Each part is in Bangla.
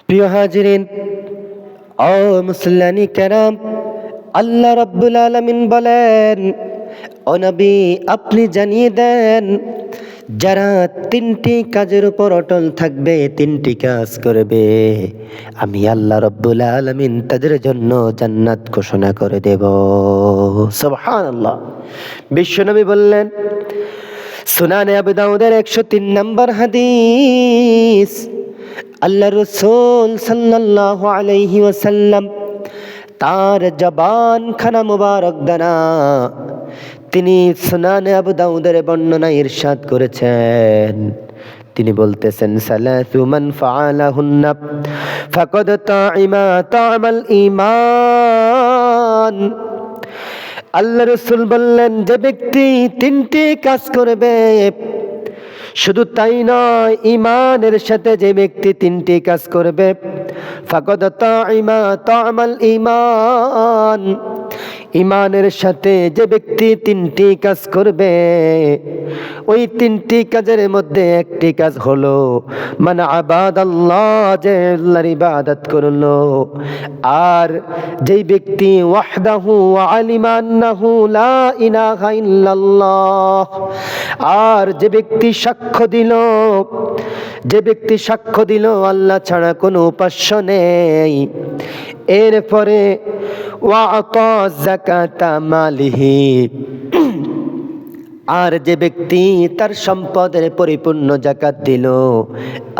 প্রিয় হাজিরিন ও মুসল্লানি কেরাম, আল্লাহ রাব্বুল আলামিন বলেন, ও নবী আপনি জানিয়ে দেন, যারা তিনটি কাজের উপর অটল থাকবে, তিনটি কাজ করবে, আমি আল্লাহ রাব্বুল আলামিন তাদের জন্য জান্নাত ঘোষণা করে দেব। সুবহানাল্লাহ। বিশ্বনবী বললেন, সুনানে আবু দাউদের 103 নম্বর হাদিস, আল্লাহ রাসূল সাল্লাল্লাহু আলাইহি ওয়াসাল্লাম তার জবান খানা মুবারক দানা তিনি সুনানে আবু দাউদের বর্ণনায় ইরশাদ করেছেন। তিনি বলতেছেন, সালাসু মান ফাআলাহুন্না ফাকাদ তা'iমা তা'মাল ঈমান। আল্লাহ রাসূল বললেন, যে ব্যক্তি তিনটি কাজ করবে, শুধু তাই নয়, ঈমানের সাথে যে ব্যক্তি তিনটি কাজ করবে, ফাকাদ তা'iমা তা'মাল ঈমান, ঈমানের সাথে যে ব্যক্তি তিনটি কাজ করবে, ওই তিনটি কাজের মধ্যে একটি কাজ হলো মান আবাদাল্লাহ, যে আল্লাহর ইবাদত করলো। আর যেই ব্যক্তি ওয়াহদাহু ওয়া আলিমা আন্নাহু লা ইলাহা ইল্লাল্লাহ, আর যে ব্যক্তি সাক্ষ্য দিল আল্লাহ ছাড়া কোনো উপাস্য নেই, এরপরে ওয়া'আতা যাকাতা মালিহি, আর যে ব্যক্তি তার সম্পদের পরিপূর্ণ যাকাত দিল,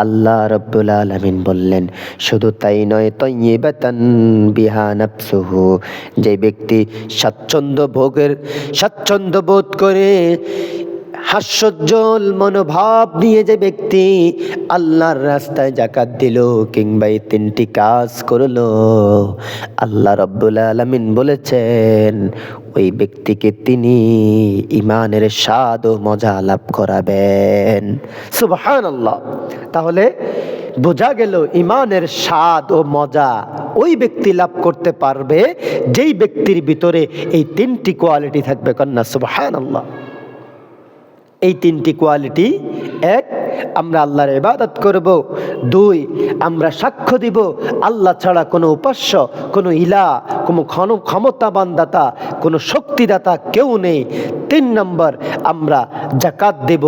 আল্লাহ রাব্বুল আলামিন বললেন, শুধু তাই নয়, তাইয়্যিবাতান বিহা নাফসুহু, যে ব্যক্তি স্বাচ্ছন্দ্য বোধ করে, হাস্যোজ্জ্বল মনোভাব নিয়ে যে ব্যক্তি আল্লাহর রাস্তায় যাকাত দিল কিংবা এই তিনটি কাজ করলো, আল্লাহ রাব্বুল আলামিন বলেছেন, ওই ব্যক্তিকে তিনি ঈমানের স্বাদ ও মজা লাভ করাবেন। সুবহানাল্লাহ। তাহলে বোঝা গেল, ঈমানের স্বাদ ও মজা ওই ব্যক্তি লাভ করতে পারবে যেই ব্যক্তির ভিতরে এই তিনটি কোয়ালিটি থাকবে। কন্যা সুবহানাল্লাহ। এই তিনটি কোয়ালিটি: এক, আমরা আল্লাহর ইবাদত করব; দুই, আমরা সাক্ষ্য দিব আল্লাহ ছাড়া কোনো উপাস্য, কোনো ইলাহ, কোনো ক্ষমতাবান দাতা, কোনো শক্তিদাতা কেউ নেই; তিন নম্বর, আমরা যাকাত দেব,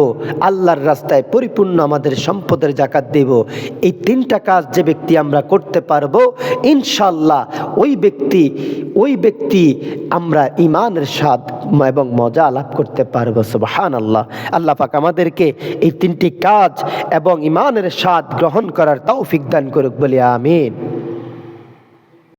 আল্লাহর রাস্তায় পরিপূর্ণ আমাদের সম্পদের যাকাত দেব। এই তিনটা কাজ যে ব্যক্তি আমরা করতে পারবো, ইনশাআল্লাহ ওই ব্যক্তি আমরা ঈমানের স্বাদ এবং মজা লাভ করতে পারবো। সুবহানাল্লাহ। আল্লাহ পাক আমাদেরকে এই তিনটি কাজ এবং ঈমানের স্বাদ গ্রহণ করার তৌফিক দান করুক বলি আমিন।